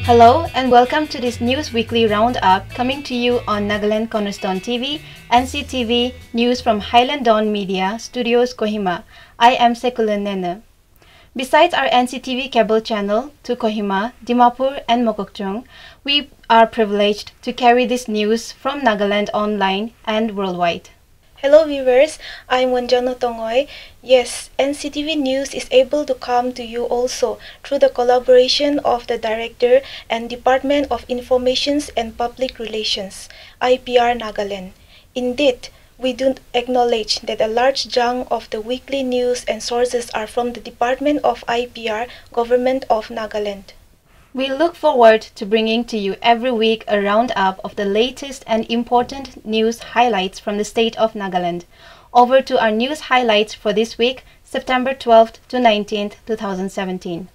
Hello and welcome to this News Weekly Roundup coming to you on Nagaland Cornerstone TV, NCTv, news from Highland Dawn Media, Studios Kohima. I am Sekulunene. Besides our NCTv cable channel to Kohima, Dimapur and Mokokchung, we are privileged to carry this news from Nagaland online and worldwide. Hello viewers, I'm Wanjano Tongoy. Yes, NCTv News is able to come to you also through the collaboration of the Director and Department of Informations and Public Relations, IPR Nagaland. Indeed, we do acknowledge that a large chunk of the weekly news and sources are from the Department of IPR, Government of Nagaland. We look forward to bringing to you every week a roundup of the latest and important news highlights from the state of Nagaland. Over to our news highlights for this week, September 12th to 19th, 2017.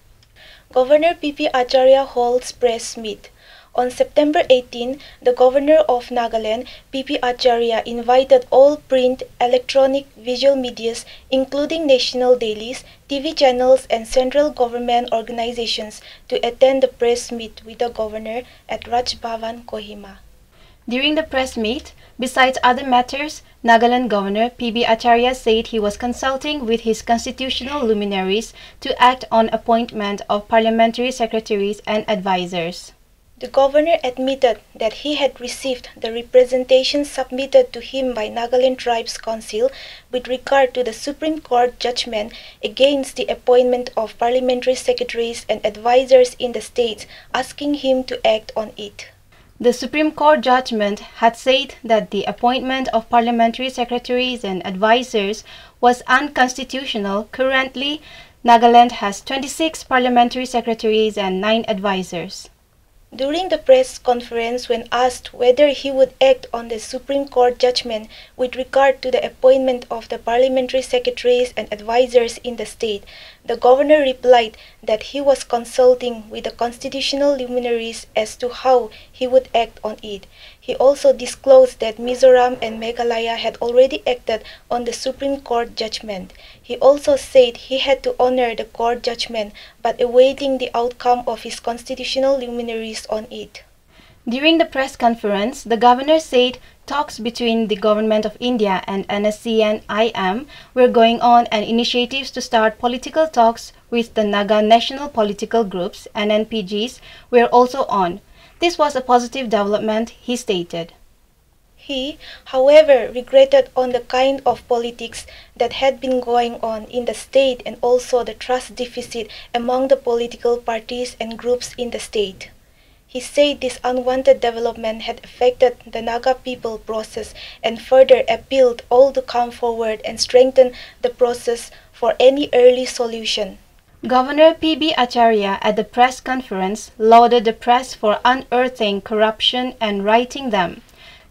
Governor P.P. Acharya holds press meet. On September 18, the Governor of Nagaland, P.P. Acharya, invited all print, electronic, visual medias, including national dailies, TV channels, and central government organizations to attend the press meet with the Governor at Raj Bhavan, Kohima. During the press meet, besides other matters, Nagaland Governor P.B. Acharya said he was consulting with his constitutional luminaries to act on appointment of parliamentary secretaries and advisors. The governor admitted that he had received the representation submitted to him by Nagaland Tribes Council with regard to the Supreme Court judgment against the appointment of parliamentary secretaries and advisors in the states, asking him to act on it. The Supreme Court judgment had said that the appointment of parliamentary secretaries and advisors was unconstitutional. Currently, Nagaland has 26 parliamentary secretaries and 9 advisors. During the press conference, when asked whether he would act on the Supreme Court judgment with regard to the appointment of the parliamentary secretaries and advisors in the state, the governor replied that he was consulting with the constitutional luminaries as to how he would act on it. He also disclosed that Mizoram and Meghalaya had already acted on the Supreme Court judgment. He also said he had to honor the court judgment but awaiting the outcome of his constitutional luminaries on it. During the press conference, the governor said talks between the Government of India and NSC and IM were going on and initiatives to start political talks with the Naga National Political Groups, NNPGs, were also on. This was a positive development, he stated. He, however, regretted on the kind of politics that had been going on in the state and also the trust deficit among the political parties and groups in the state. He said this unwanted development had affected the Naga people process and further appealed all to come forward and strengthen the process for any early solution. Governor P.B. Acharya at the press conference lauded the press for unearthing corruption and righting them.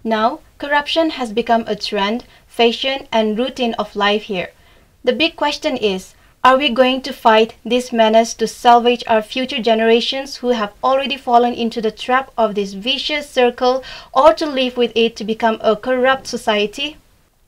Now, corruption has become a trend, fashion, and routine of life here. The big question is, are we going to fight this menace to salvage our future generations who have already fallen into the trap of this vicious circle, or to live with it to become a corrupt society?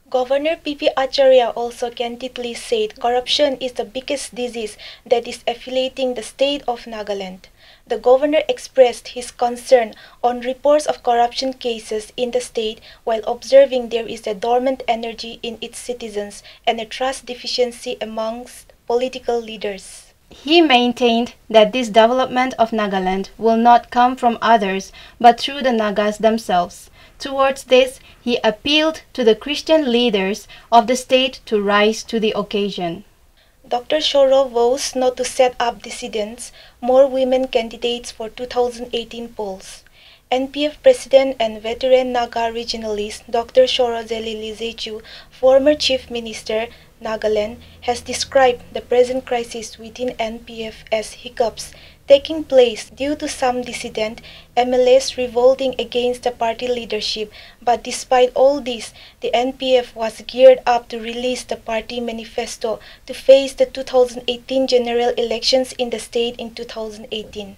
Governor P.P. Acharya also candidly said corruption is the biggest disease that is affiliating the state of Nagaland. The governor expressed his concern on reports of corruption cases in the state while observing there is a dormant energy in its citizens and a trust deficiency amongst political leaders. He maintained that this development of Nagaland will not come from others but through the Nagas themselves. Towards this, he appealed to the Christian leaders of the state to rise to the occasion. Dr. Shoro vows not to set up dissidents, more women candidates for 2018 polls. NPF President and veteran Naga regionalist Dr. Shoro Zelilizechu, former Chief Minister, Nagaland, has described the present crisis within NPF as hiccups taking place due to some dissident MLAs revolting against the party leadership, but despite all this, the NPF was geared up to release the party manifesto to face the 2018 general elections in the state in 2018.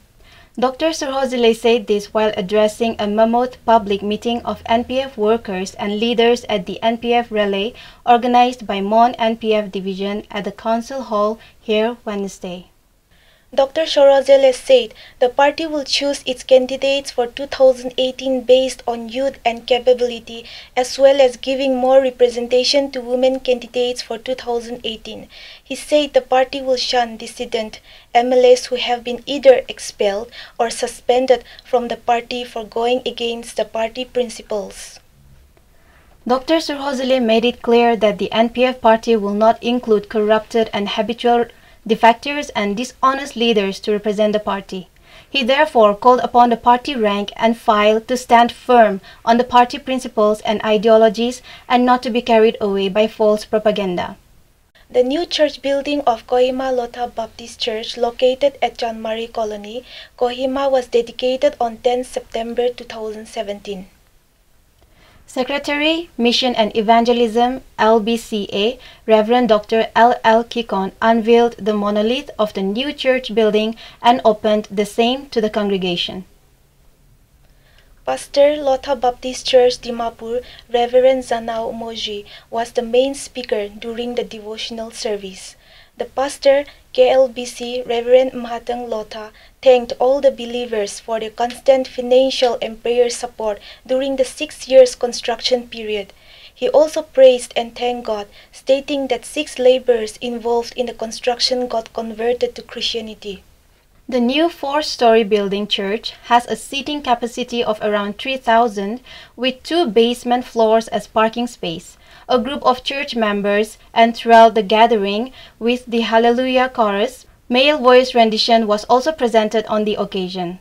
Dr. Surhozile said this while addressing a mammoth public meeting of NPF workers and leaders at the NPF Relay organized by Mon NPF Division at the Council Hall here Wednesday. Dr. Sorozele said the party will choose its candidates for 2018 based on youth and capability, as well as giving more representation to women candidates for 2018. He said the party will shun dissident MLAs who have been either expelled or suspended from the party for going against the party principles. Dr. Sorozele made it clear that the NPF party will not include corrupted and habitual defectors and dishonest leaders to represent the party. He therefore called upon the party rank and file to stand firm on the party principles and ideologies and not to be carried away by false propaganda. The new church building of Kohima Lotha Baptist Church, located at John Murray Colony, Kohima, was dedicated on 10 September 2017. Secretary, Mission and Evangelism, LBCA, Reverend Dr. L.L. Kikon unveiled the monolith of the new church building and opened the same to the congregation. Pastor Lotha Baptist Church Dimapur, Reverend Zanao Moji, was the main speaker during the devotional service. The pastor, KLBC Reverend Mahatang Lotha, thanked all the believers for their constant financial and prayer support during the 6 years construction period. He also praised and thanked God, stating that 6 laborers involved in the construction got converted to Christianity. The new 4-story building church has a seating capacity of around 3,000 with 2 basement floors as parking space. A group of church members enthralled the gathering with the Hallelujah chorus. Male voice rendition was also presented on the occasion.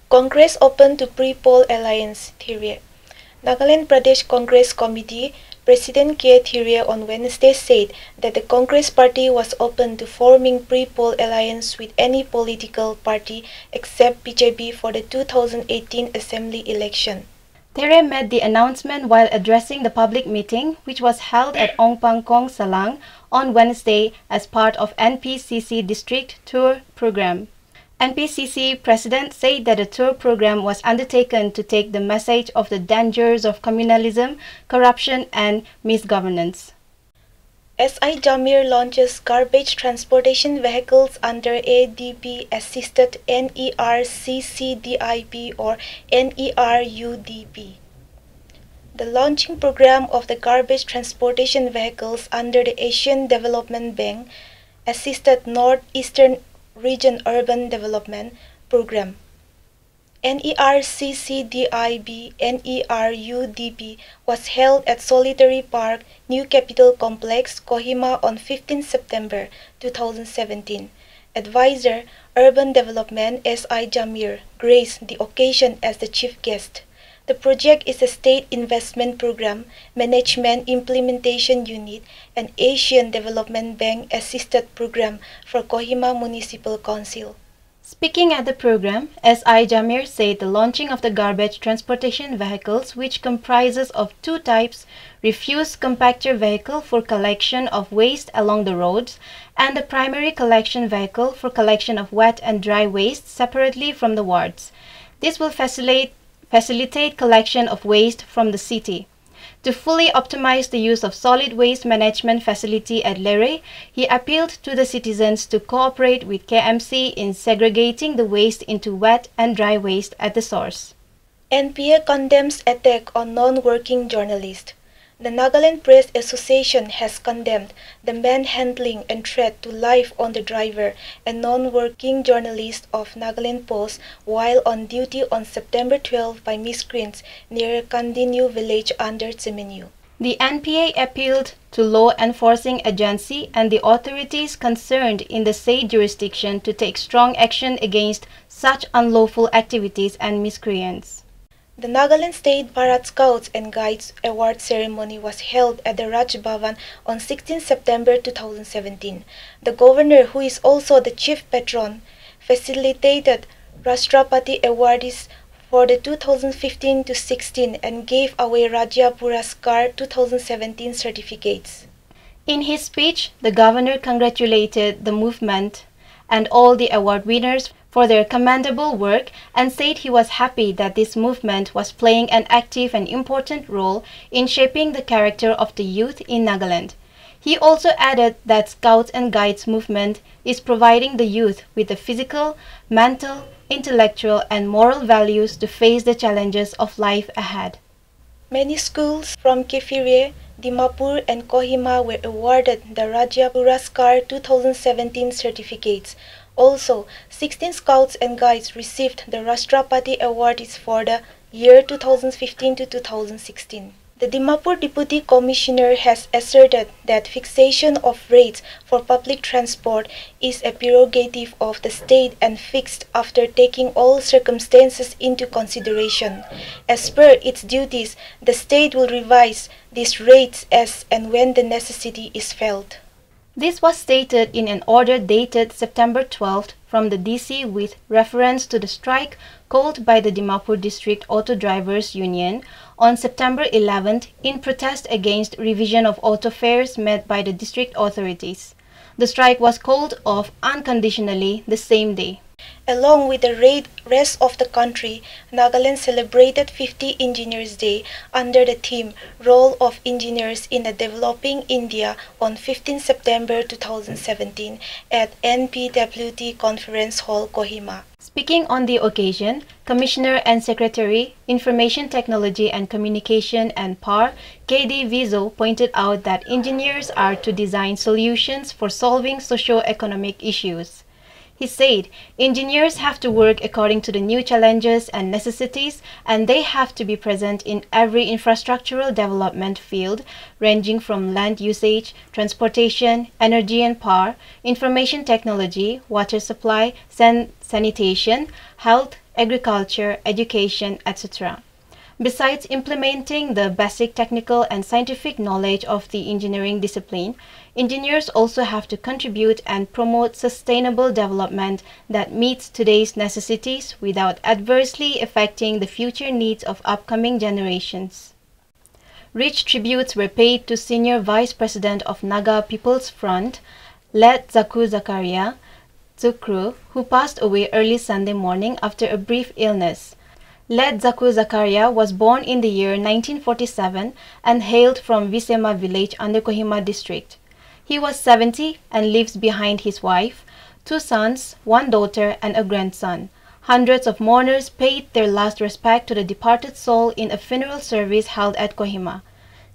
Congress open to pre-poll alliance theory. Nagaland Pradesh Congress Committee President K. Thiria on Wednesday said that the Congress Party was open to forming pre-poll alliance with any political party except BJP for the 2018 Assembly election. Thiria made the announcement while addressing the public meeting, which was held at Ong Pang Kong Salang on Wednesday as part of NPCC District Tour Program. NPCC President said that the tour program was undertaken to take the message of the dangers of communalism, corruption and misgovernance. SI Jamir launches garbage transportation vehicles under ADB-assisted NERCCDIP or NERUDP. The launching program of the garbage transportation vehicles under the Asian Development Bank assisted Northeastern Region Urban Development Program NERCCDIB NERUDP was held at Solitary Park, New Capital Complex, Kohima on 15 September 2017. Advisor, Urban Development S.I. Jamir graced the occasion as the chief guest. The project is a State Investment Program, Management Implementation Unit, and Asian Development Bank Assisted Program for Kohima Municipal Council. Speaking at the program, S.I. Jamir said the launching of the garbage transportation vehicles, which comprises of 2 types, refuse compactor vehicle for collection of waste along the roads and the primary collection vehicle for collection of wet and dry waste separately from the wards. This will facilitate collection of waste from the city. To fully optimize the use of solid waste management facility at Lere, he appealed to the citizens to cooperate with KMC in segregating the waste into wet and dry waste at the source. NPA condemns attack on non-working journalist. The Nagaland Press Association has condemned the manhandling and threat to life on the driver and non-working journalist of Nagaland Post while on duty on September 12 by miscreants near Kandinu village under Tsemenu. The NPA appealed to law enforcing agency and the authorities concerned in the said jurisdiction to take strong action against such unlawful activities and miscreants. The Nagaland State Bharat Scouts and Guides Award ceremony was held at the Raj Bhavan on 16 September 2017. The governor, who is also the chief patron, facilitated Rashtrapati awardees for the 2015-16 and gave away Rajya Puraskar 2017 certificates. In his speech, the governor congratulated the movement and all the award winners for their commendable work and said he was happy that this movement was playing an active and important role in shaping the character of the youth in Nagaland. He also added that Scouts and Guides movement is providing the youth with the physical, mental, intellectual and moral values to face the challenges of life ahead. Many schools from Kefire, Dimapur and Kohima were awarded the Rajya Puraskar 2017 certificates. Also, 16 Scouts and Guides received the Rashtrapati Awards for the year 2015 to 2016. The Dimapur Deputy Commissioner has asserted that fixation of rates for public transport is a prerogative of the state and fixed after taking all circumstances into consideration. As per its duties, the state will revise these rates as and when the necessity is felt. This was stated in an order dated September 12 from the DC with reference to the strike called by the Dimapur District Auto Drivers Union on September 11 in protest against revision of auto fares made by the district authorities. The strike was called off unconditionally the same day. Along with the rest of the country, Nagaland celebrated 50 Engineers Day under the theme Role of Engineers in a Developing India on 15 September 2017 at NPWT Conference Hall, Kohima. Speaking on the occasion, Commissioner and Secretary, Information Technology and Communication and PAR, KD Vizo pointed out that engineers are to design solutions for solving socio-economic issues. He said, engineers have to work according to the new challenges and necessities, and they have to be present in every infrastructural development field, ranging from land usage, transportation, energy and power, information technology, water supply, sanitation, health, agriculture, education, etc. Besides implementing the basic technical and scientific knowledge of the engineering discipline, engineers also have to contribute and promote sustainable development that meets today's necessities without adversely affecting the future needs of upcoming generations. Rich tributes were paid to Senior Vice President of Naga People's Front, late Zakaria, Tsukru, who passed away early Sunday morning after a brief illness. Late Zakaria was born in the year 1947 and hailed from Visema village under Kohima district. He was 70 and leaves behind his wife, 2 sons, 1 daughter and a grandson. Hundreds of mourners paid their last respect to the departed soul in a funeral service held at Kohima.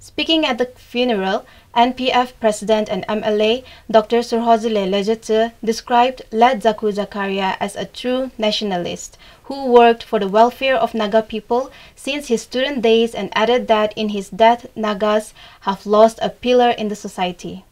Speaking at the funeral, NPF President and MLA Dr. Surhozile Lejete described late Zakaria as a true nationalist who worked for the welfare of Naga people since his student days and added that in his death Nagas have lost a pillar in the society.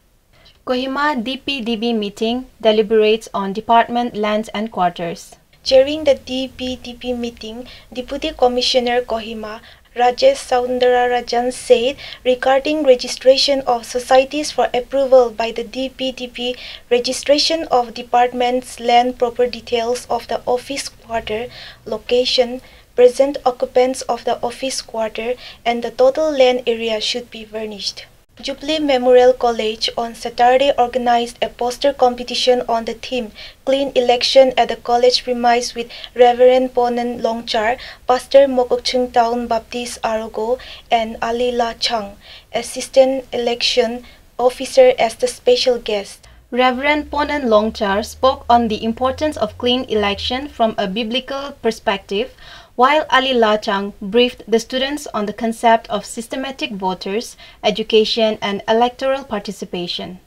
Kohima DPDB meeting deliberates on department lands and quarters. During the DPDB meeting, Deputy Commissioner Kohima Rajesh Saundararajan said regarding registration of societies for approval by the DPDB, registration of departments, land, proper details of the office quarter, location, present occupants of the office quarter, and the total land area should be furnished. Jubilee Memorial College on Saturday organized a poster competition on the theme Clean Election at the college premise with Reverend Ponen Longchar, Pastor Mokokchung Town Baptist Arogo, and Ali La Chang, Assistant Election Officer as the special guest. Reverend Ponen Longchar spoke on the importance of clean election from a biblical perspective, while Ali La Chang briefed the students on the concept of systematic voters, education and electoral participation.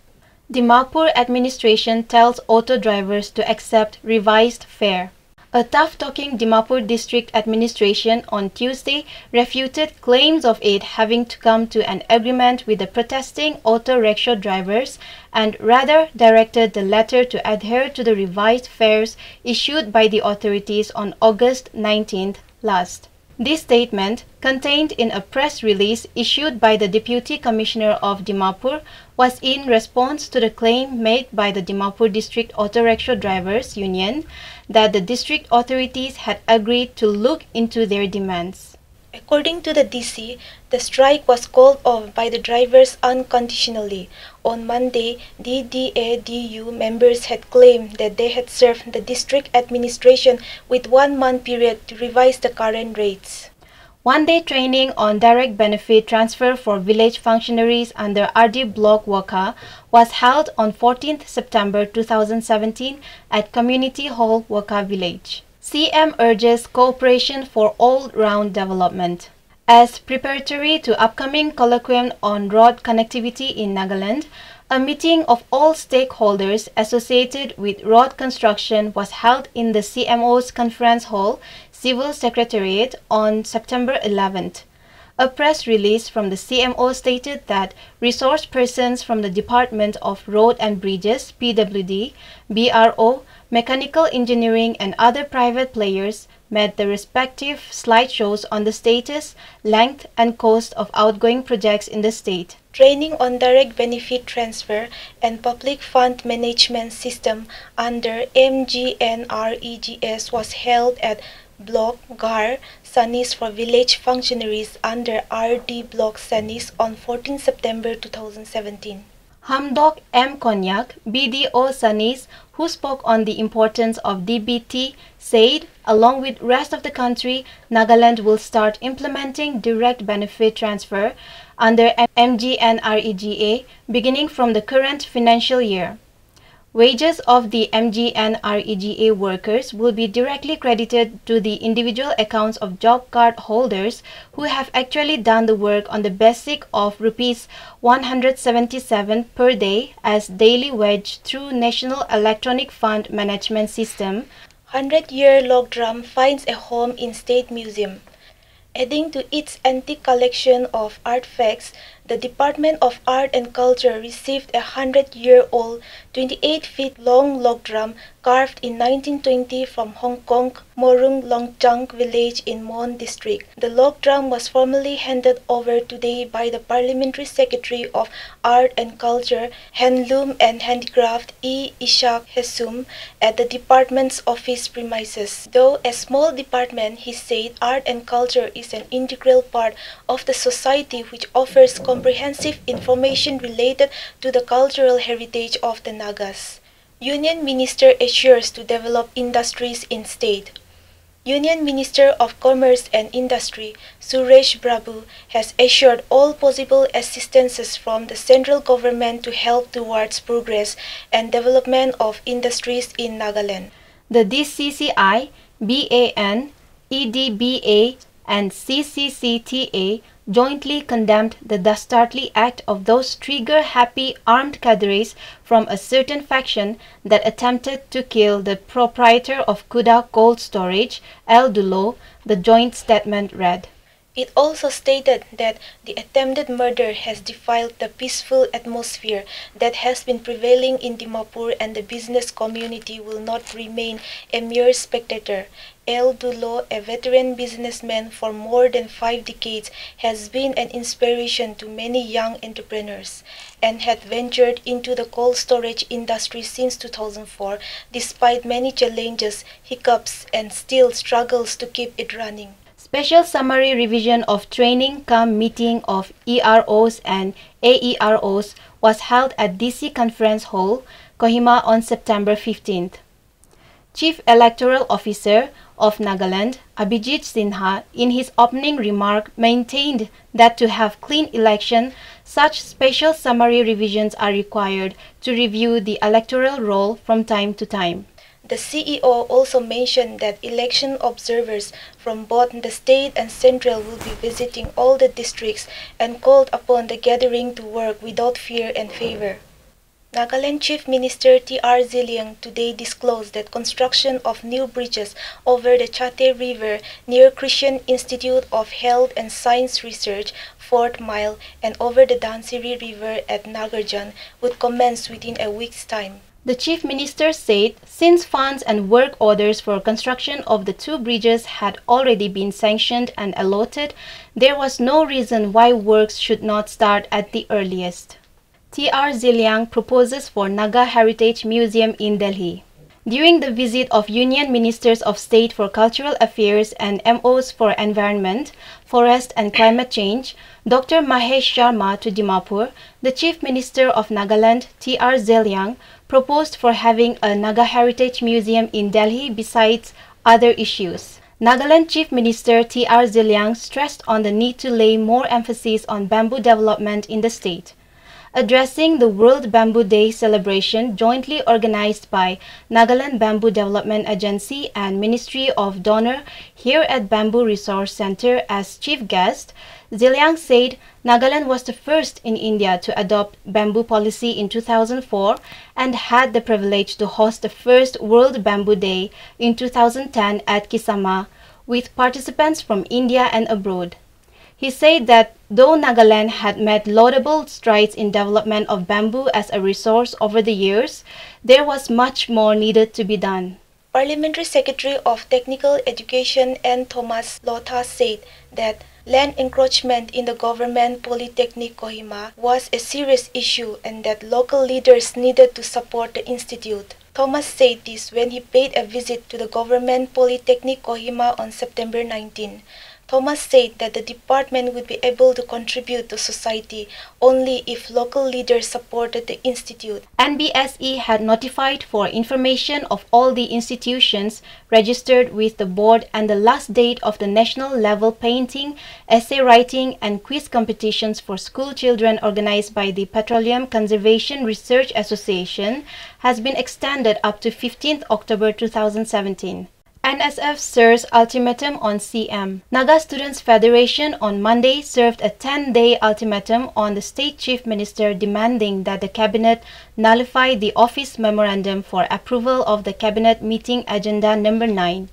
Dimapur administration tells auto drivers to accept revised fare. A tough-talking Dimapur district administration on Tuesday refuted claims of it having to come to an agreement with the protesting auto rickshaw drivers and rather directed the latter to adhere to the revised fares issued by the authorities on August 19th last. This statement, contained in a press release issued by the Deputy Commissioner of Dimapur, was in response to the claim made by the Dimapur District Auto Rickshaw Drivers Union that the district authorities had agreed to look into their demands. According to the DC, the strike was called off by the drivers unconditionally. On Monday, DDA-DU members had claimed that they had served the district administration with 1 month period to revise the current rates. One-day training on direct benefit transfer for village functionaries under RD Block Waka was held on 14th September 2017 at Community Hall Waka Village. CM urges cooperation for all-round development. As preparatory to upcoming colloquium on road connectivity in Nagaland, a meeting of all stakeholders associated with road construction was held in the CMO's Conference Hall, Civil Secretariat on September 11th. A press release from the CMO stated that resource persons from the Department of Road and Bridges (PWD), BRO, Mechanical Engineering and other private players made the respective slideshows on the status, length and cost of outgoing projects in the state. Training on direct benefit transfer and public fund management system under MGNREGS was held at Block GAR Sanis for village functionaries under RD Block Sanis on 14 September 2017. Hamdok M. Konyak, BDO Sanis, who spoke on the importance of DBT, said, along with rest of the country, Nagaland will start implementing direct benefit transfer under MGNREGA beginning from the current financial year. Wages of the MGNREGA workers will be directly credited to the individual accounts of job card holders who have actually done the work on the basic of Rs 177 per day as daily wage through National Electronic Fund Management System. 100-year log drum finds a home in State Museum. Adding to its antique collection of artifacts, the Department of Art and Culture received a 100-year-old, 28-feet-long log drum carved in 1920 from Hong Kong, Morung Longchang village in Mon District. The log drum was formally handed over today by the Parliamentary Secretary of Art and Culture, Handloom and Handicraft E. Ishak Hesum at the department's office premises. Though a small department, he said art and culture is an integral part of the society which offers comprehensive information related to the cultural heritage of the Nagas. Union Minister assures to develop industries in state. Union Minister of Commerce and Industry, Suresh Prabhu, has assured all possible assistances from the central government to help towards progress and development of industries in Nagaland. The DCCI, BAN, EDBA, and CCCTA jointly condemned the dastardly act of those trigger-happy armed cadres from a certain faction that attempted to kill the proprietor of Kuda Cold Storage, El Dulo, the joint statement read. It also stated that the attempted murder has defiled the peaceful atmosphere that has been prevailing in Dimapur, and the business community will not remain a mere spectator. El Dulo, a veteran businessman for more than 5 decades, has been an inspiration to many young entrepreneurs and had ventured into the cold storage industry since 2004 despite many challenges, hiccups, and still struggles to keep it running. Special summary revision of training cum meeting of EROs and AEROs was held at DC Conference Hall, Kohima on September 15th. Chief Electoral Officer of Nagaland, Abhijit Sinha, in his opening remark maintained that to have clean election, such special summary revisions are required to review the electoral roll from time to time. The CEO also mentioned that election observers from both the state and central will be visiting all the districts and called upon the gathering to work without fear and favor. Nagaland Chief Minister T.R. Ziliang today disclosed that construction of new bridges over the Chate River near Christian Institute of Health and Science Research, 4th Mile, and over the Dhansiri River at Nagarjan would commence within a week's time. The Chief Minister said since funds and work orders for construction of the 2 bridges had already been sanctioned and allotted, there was no reason why works should not start at the earliest. T.R. Ziliang proposes for Naga Heritage Museum in Delhi. During the visit of Union Ministers of State for Cultural Affairs and MOs for Environment, Forest and Climate Change, Dr. Mahesh Sharma to Dimapur, the Chief Minister of Nagaland, T.R. Ziliang, proposed for having a Naga Heritage Museum in Delhi besides other issues. Nagaland Chief Minister T.R. Ziliang stressed on the need to lay more emphasis on bamboo development in the state. Addressing the World Bamboo Day celebration jointly organized by Nagaland Bamboo Development Agency and Ministry of Donor here at Bamboo Resource Center as chief guest, Ziliang said Nagaland was the first in India to adopt bamboo policy in 2004 and had the privilege to host the first World Bamboo Day in 2010 at Kisama with participants from India and abroad. He said that though Nagaland had made laudable strides in development of bamboo as a resource over the years, there was much more needed to be done. Parliamentary Secretary of Technical Education N. Thomas Lotha said that land encroachment in the government polytechnic Kohima was a serious issue and that local leaders needed to support the institute. Thomas said this when he paid a visit to the government polytechnic Kohima on September 19. Thomas said that the department would be able to contribute to society only if local leaders supported the institute. NBSE had notified for information of all the institutions registered with the board and the last date of the national level painting, essay writing and quiz competitions for school children organized by the Petroleum Conservation Research Association has been extended up to 15th October 2017. NSF serves ultimatum on CM. Naga Students Federation on Monday served a 10-day ultimatum on the State Chief Minister demanding that the Cabinet nullify the office memorandum for approval of the Cabinet meeting agenda number 9.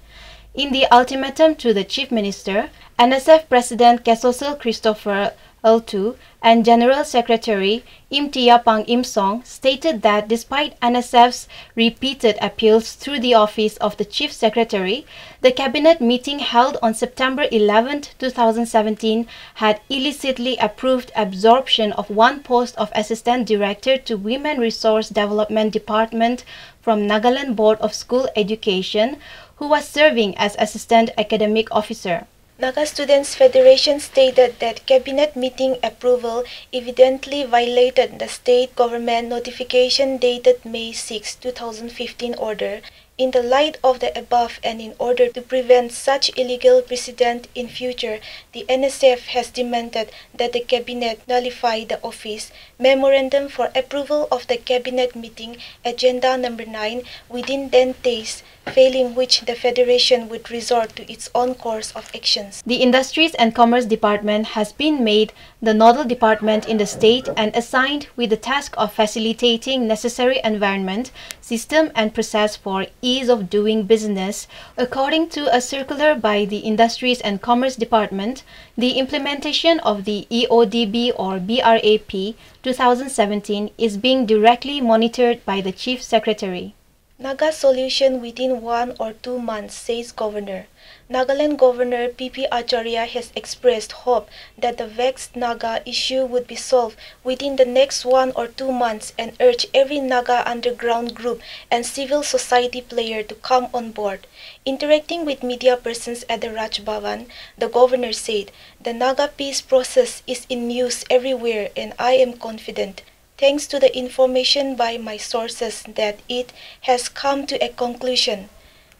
In the ultimatum to the Chief Minister, NSF President Kesosil Christopher L2 and General Secretary Imtiapang Imsong stated that despite NSF's repeated appeals through the office of the Chief Secretary, the Cabinet meeting held on September 11, 2017 had illicitly approved absorption of one post of Assistant Director to Women Resource Development Department from Nagaland Board of School Education, who was serving as Assistant Academic Officer. Naga Students Federation stated that cabinet meeting approval evidently violated the state government notification dated May 6, 2015 order. In the light of the above and in order to prevent such illegal precedent in future, the NSF has demanded that the Cabinet nullify the office memorandum for approval of the Cabinet meeting agenda number 9 within 10 days, failing which the Federation would resort to its own course of actions. The Industries and Commerce Department has been made the nodal department in the state and assigned with the task of facilitating necessary environment, system and process for ease of doing business. According to a circular by the Industries and Commerce Department, the implementation of the EODB or BRAP 2017 is being directly monitored by the Chief Secretary. Naga solution within 1 or 2 months, says Governor. Nagaland Governor P.P. Acharya has expressed hope that the vexed Naga issue would be solved within the next 1 or 2 months and urged every Naga underground group and civil society player to come on board. Interacting with media persons at the Raj Bhavan, the Governor said, "The Naga peace process is in use everywhere and I am confident, thanks to the information by my sources, that it has come to a conclusion.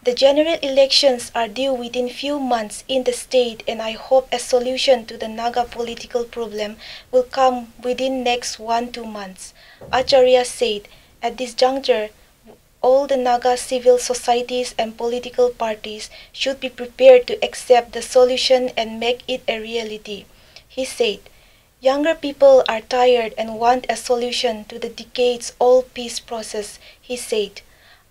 The general elections are due within few months in the state and I hope a solution to the Naga political problem will come within next 1-2 months. Acharya said, at this juncture, all the Naga civil societies and political parties should be prepared to accept the solution and make it a reality. He said, younger people are tired and want a solution to the decades-old peace process, he said.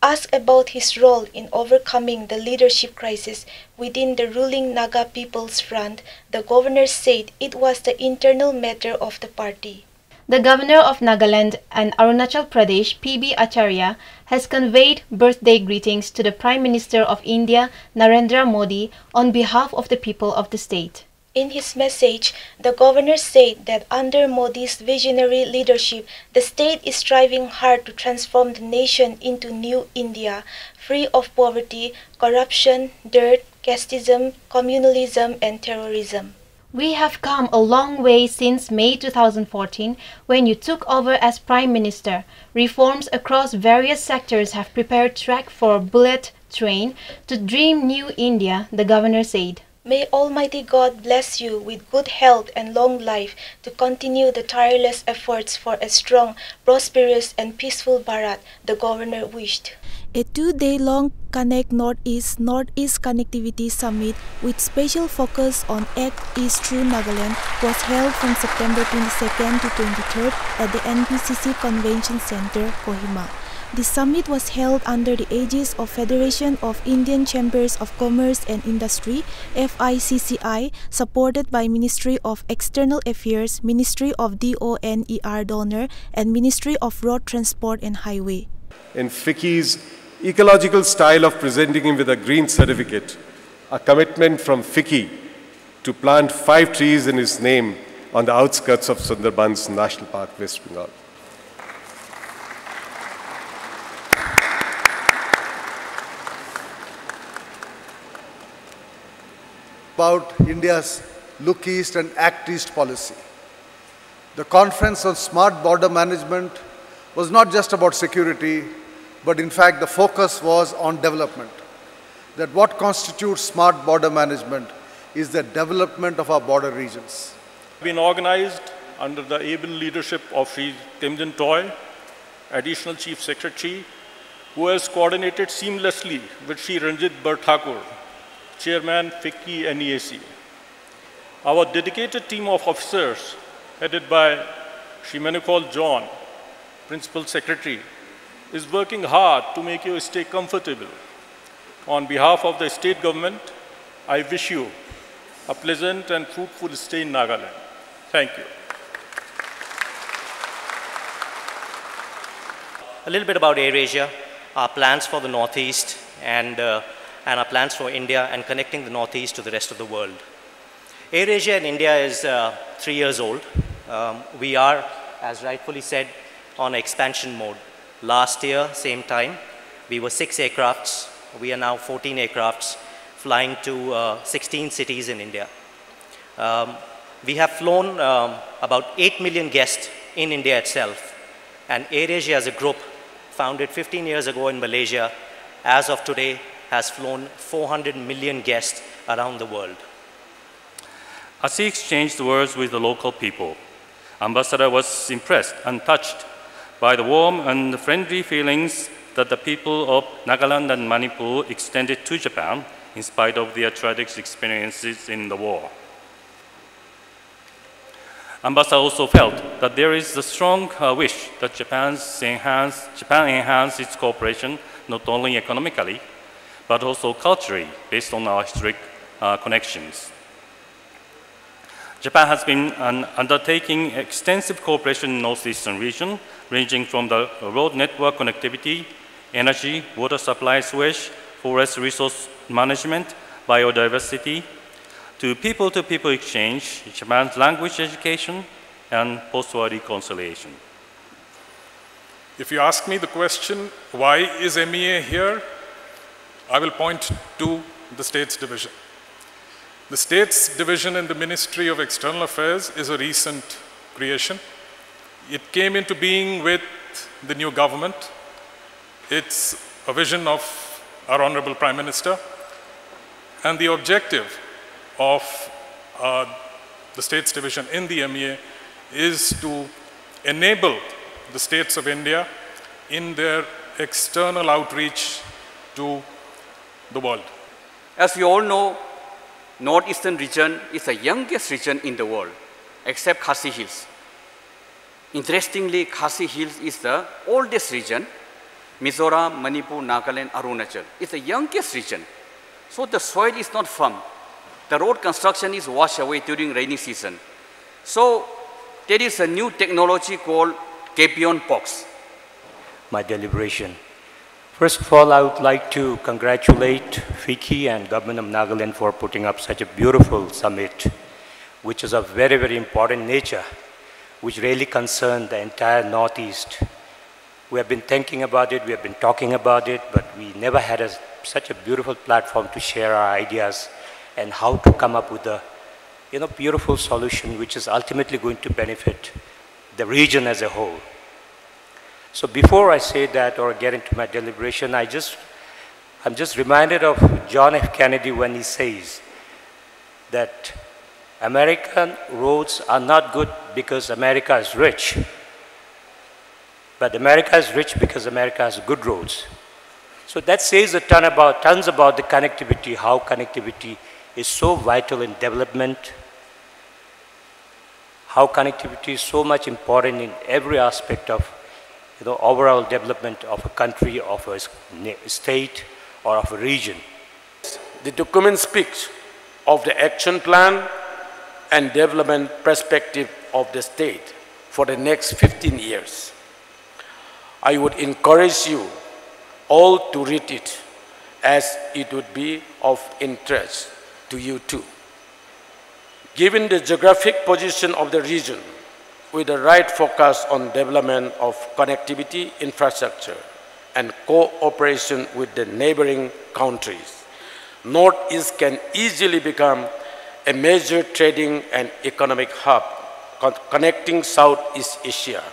Asked about his role in overcoming the leadership crisis within the ruling Naga People's Front, the governor said it was the internal matter of the party. The Governor of Nagaland and Arunachal Pradesh, P.B. Acharya, has conveyed birthday greetings to the Prime Minister of India, Narendra Modi, on behalf of the people of the state. In his message, the governor said that under Modi's visionary leadership, the state is striving hard to transform the nation into new India, free of poverty, corruption, dirt, casteism, communalism, and terrorism. We have come a long way since May 2014 when you took over as Prime Minister. Reforms across various sectors have prepared track for bullet train to dream new India, the governor said. May Almighty God bless you with good health and long life to continue the tireless efforts for a strong, prosperous and peaceful Bharat, the governor wished. A 2-day-long Connect Northeast Connectivity Summit with special focus on Act East through Nagaland was held from September 22nd to 23rd at the NPCC Convention Center, Kohima. The summit was held under the aegis of Federation of Indian Chambers of Commerce and Industry, FICCI, supported by Ministry of External Affairs, Ministry of DONER Donor, and Ministry of Road Transport and Highway. In FICCI's ecological style of presenting him with a green certificate, a commitment from FICCI to plant 5 trees in his name on the outskirts of Sundarbans National Park, West Bengal. About India's Look East and Act East policy. The conference on smart border management was not just about security, but in fact the focus was on development. That what constitutes smart border management is the development of our border regions. Been organized under the able leadership of Sri Timjan Toy, Additional Chief Secretary, who has coordinated seamlessly with Sri Ranjit Barthakur, Chairman FICCI NEAC. Our dedicated team of officers, headed by Sri Manukal John, Principal Secretary, is working hard to make you stay comfortable. On behalf of the state government, I wish you a pleasant and fruitful stay in Nagaland. Thank you. A little bit about AirAsia, our plans for the Northeast, and our plans for India and connecting the Northeast to the rest of the world. AirAsia in India is 3 years old. We are, as rightfully said, on expansion mode. Last year, same time, we were 6 aircrafts. We are now 14 aircrafts flying to 16 cities in India. We have flown about 8 million guests in India itself. And AirAsia as a group, founded 15 years ago in Malaysia, as of today, has flown 400 million guests around the world. As he exchanged words with the local people, Ambassador was impressed and touched by the warm and friendly feelings that the people of Nagaland and Manipur extended to Japan in spite of their tragic experiences in the war. Ambassador also felt that there is a strong wish that Japan enhance its cooperation not only economically, but also culturally, based on our historic connections. Japan has been undertaking extensive cooperation in the northeastern region, ranging from the road network connectivity, energy, water supply sewage, forest resource management, biodiversity, to people exchange, Japan's language education, and post-war reconciliation. If you ask me the question, why is MEA here? I will point to the States Division. The States Division in the Ministry of External Affairs is a recent creation. It came into being with the new government. It's a vision of our Honorable Prime Minister. And the objective of the States Division in the MEA is to enable the states of India in their external outreach to the world. As we all know, Northeastern region is the youngest region in the world, except Khasi Hills. Interestingly, Khasi Hills is the oldest region. Mizoram, Manipur, Nagaland, Arunachal is the youngest region. So the soil is not firm. The road construction is washed away during rainy season. So there is a new technology called Capion POX. My deliberation. First of all, I would like to congratulate FICCI and Government of Nagaland for putting up such a beautiful summit, which is of very, very important nature, which really concerned the entire Northeast. We have been thinking about it, we have been talking about it, but we never had such a beautiful platform to share our ideas and how to come up with a beautiful solution which is ultimately going to benefit the region as a whole. So before I say that or get into my deliberation, I just I'm just reminded of John F. Kennedy when he says that American roads are not good because America is rich, but America is rich because America has good roads. So that says a tons about the connectivity, how connectivity is so vital in development, how connectivity is so much important in every aspect of overall development of a country, of a state, or of a region. The document speaks of the action plan and development perspective of the state for the next 15 years. I would encourage you all to read it, as it would be of interest to you too. Given the geographic position of the region, with the right focus on development of connectivity infrastructure and cooperation with the neighboring countries, Northeast can easily become a major trading and economic hub connecting Southeast Asia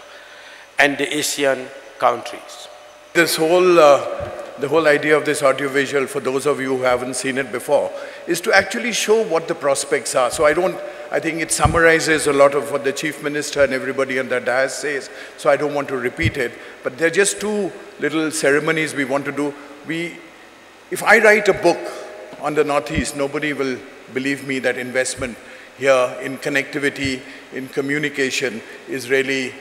and the Asian countries. This whole, the whole idea of this audiovisual, for those of you who haven't seen it before, is to actually show what the prospects are. So I think it summarizes a lot of what the Chief Minister and everybody on the dais says, so I don't want to repeat it. But there are just two little ceremonies we want to do. If I write a book on the Northeast, nobody will believe me that investment here in connectivity, in communication is really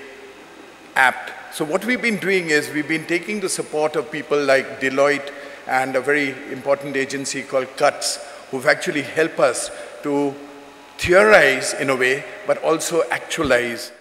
apt. So what we've been doing is we've been taking the support of people like Deloitte and a very important agency called CUTS, who've actually helped us to theorize in a way, but also actualize